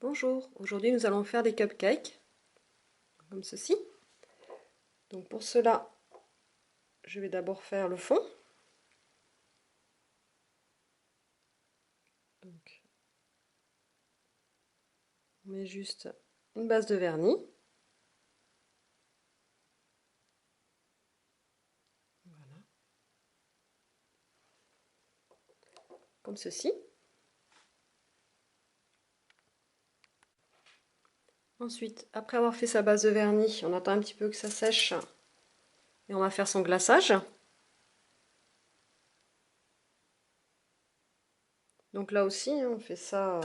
Bonjour, aujourd'hui nous allons faire des cupcakes, comme ceci. Donc pour cela, je vais d'abord faire le fond. Donc, on met juste une base de vernis. Voilà. Comme ceci. Ensuite, après avoir fait sa base de vernis, on attend un petit peu que ça sèche et on va faire son glaçage. Donc là aussi, on fait ça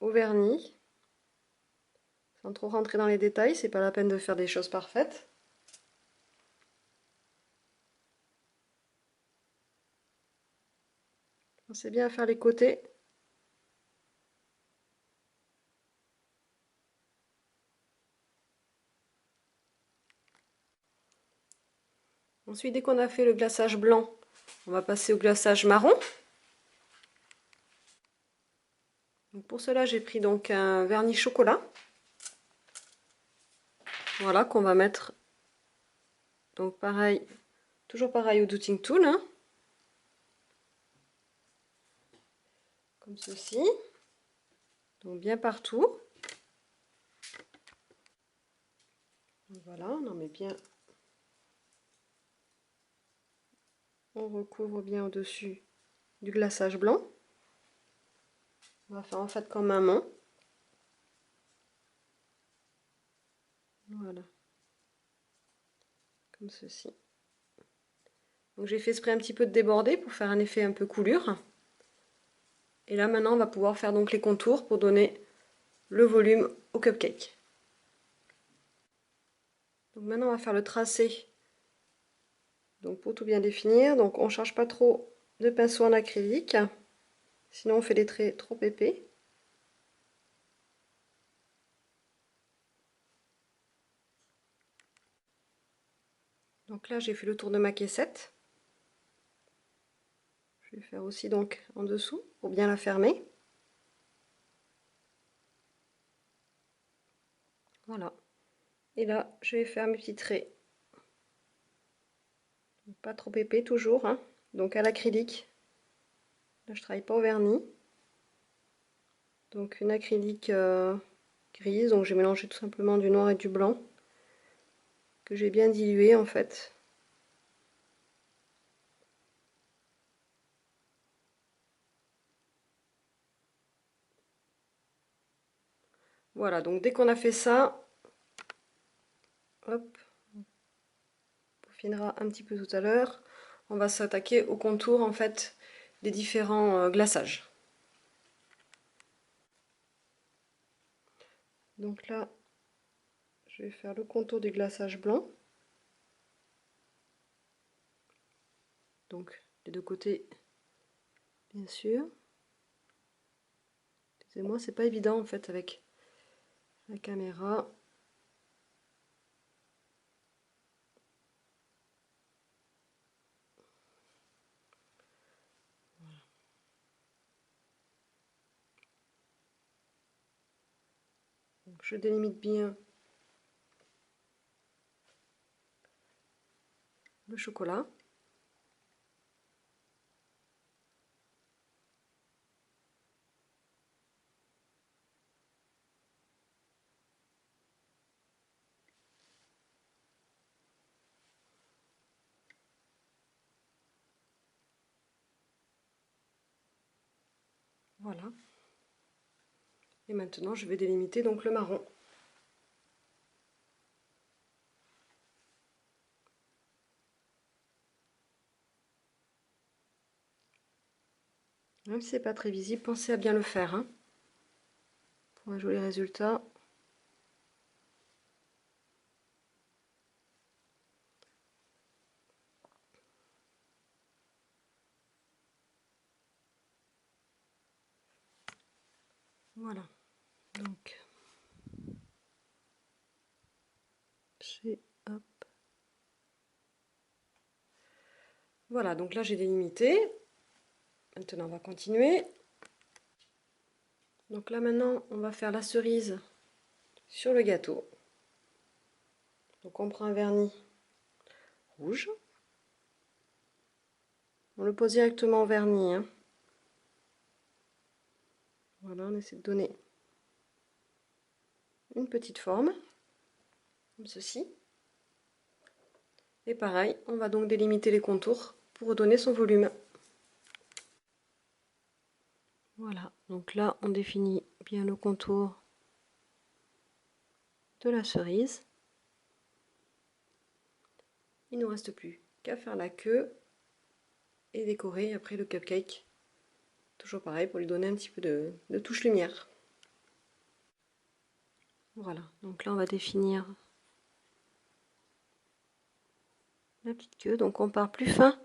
au vernis, sans trop rentrer dans les détails, c'est pas la peine de faire des choses parfaites. Pensez bien à faire les côtés. Ensuite, dès qu'on a fait le glaçage blanc, on va passer au glaçage marron. Donc pour cela, j'ai pris donc un vernis chocolat. Voilà, qu'on va mettre, donc pareil, toujours pareil au Dotting Tool, hein, comme ceci, donc bien partout. Voilà, on en met bien, on recouvre bien au-dessus du glaçage blanc. On va faire en fait comme un mont. Voilà, comme ceci. Donc j'ai fait exprès un petit peu de déborder pour faire un effet un peu coulure. Et là maintenant on va pouvoir faire donc les contours pour donner le volume au cupcake. Donc maintenant on va faire le tracé. Donc pour tout bien définir, donc on ne charge pas trop de pinceau en acrylique, sinon on fait des traits trop épais. Donc là j'ai fait le tour de ma caissette. Je vais faire aussi donc en dessous pour bien la fermer. Voilà. Et là je vais faire mes petits traits. Pas trop épais toujours, hein. Donc à l'acrylique. Là je travaille pas au vernis. Donc une acrylique grise, donc j'ai mélangé tout simplement du noir et du blanc que j'ai bien dilué en fait. Voilà, donc dès qu'on a fait ça, hop, on peaufinera un petit peu tout à l'heure. On va s'attaquer au contour en fait des différents glaçages. Donc là, je vais faire le contour du glaçage blanc. Donc les deux côtés, bien sûr. Excusez-moi, c'est pas évident en fait avec la caméra. Donc, je délimite bien le chocolat. Voilà. Et maintenant, je vais délimiter donc le marron. Même si c'est pas très visible, pensez à bien le faire, hein, pour un joli résultat. Voilà. Donc, hop. Voilà, donc là j'ai délimité. Maintenant, on va continuer. Donc là maintenant, on va faire la cerise sur le gâteau. Donc on prend un vernis rouge. On le pose directement au vernis, hein. Voilà, on essaie de donner une petite forme, comme ceci. Et pareil, on va donc délimiter les contours pour donner son volume. Voilà, donc là on définit bien le contour de la cerise. Il ne nous reste plus qu'à faire la queue et décorer après le cupcake. Toujours pareil pour lui donner un petit peu de touche lumière. Voilà, donc là on va définir la petite queue. Donc on part plus fin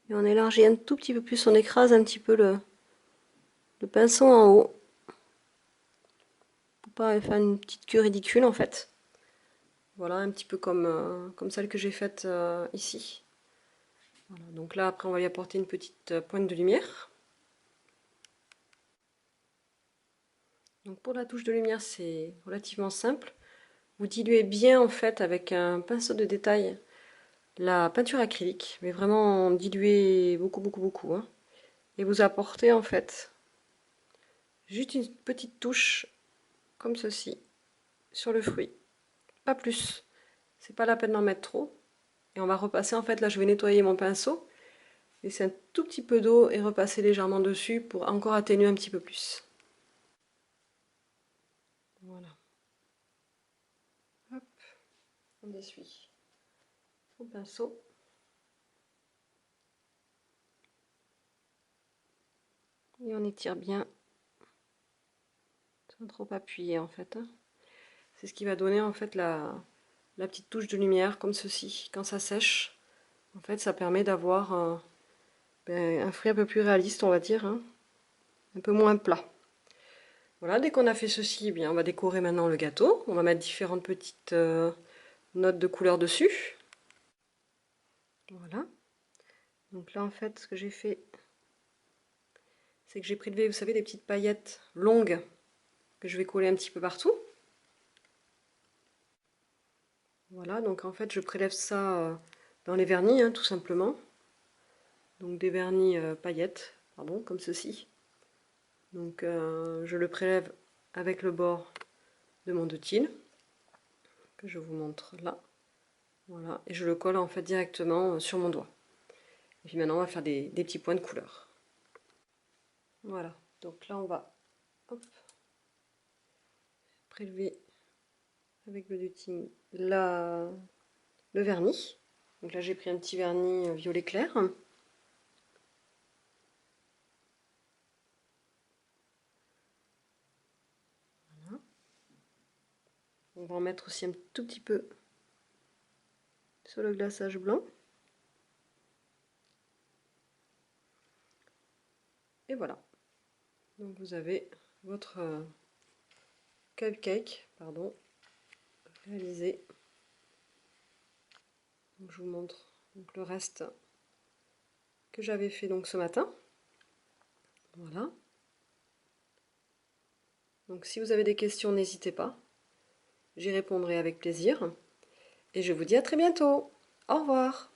et on élargit un tout petit peu plus, on écrase un petit peu le pinceau en haut. Pour pas faire une petite queue ridicule en fait. Voilà, un petit peu comme celle que j'ai faite ici. Voilà, donc là après on va y apporter une petite pointe de lumière. Donc pour la touche de lumière c'est relativement simple. Vous diluez bien en fait avec un pinceau de détail la peinture acrylique, mais vraiment diluez beaucoup, hein. Et vous apportez en fait juste une petite touche comme ceci sur le fruit, pas plus. C'est pas la peine d'en mettre trop. Et on va repasser en fait, là je vais nettoyer mon pinceau, laisser un tout petit peu d'eau et repasser légèrement dessus pour encore atténuer un petit peu plus. Voilà. Hop, on essuie au pinceau. Et on étire bien, sans trop appuyer en fait, hein. C'est ce qui va donner en fait la petite touche de lumière comme ceci. Quand ça sèche, en fait ça permet d'avoir un fruit un peu plus réaliste on va dire, hein, un peu moins plat. Voilà, dès qu'on a fait ceci, eh bien, on va décorer maintenant le gâteau. On va mettre différentes petites notes de couleur dessus. Voilà. Donc là en fait ce que j'ai fait, c'est que j'ai prélevé, vous savez, des petites paillettes longues que je vais coller un petit peu partout. Voilà, donc en fait je prélève ça dans les vernis, hein, tout simplement. Donc des vernis paillettes, pardon, comme ceci. Donc je le prélève avec le bord de mon 2 que je vous montre là. Voilà, et je le colle en fait directement sur mon doigt. Et puis maintenant on va faire des petits points de couleur. Voilà, donc là on va hop, prélever avec le duting le vernis. Donc là j'ai pris un petit vernis violet clair. Voilà. On va en mettre aussi un tout petit peu sur le glaçage blanc. Et voilà. Donc vous avez votre cupcake, pardon, réalisé. Donc je vous montre donc le reste que j'avais fait donc ce matin. Voilà. Donc si vous avez des questions, n'hésitez pas. J'y répondrai avec plaisir. Et je vous dis à très bientôt. Au revoir.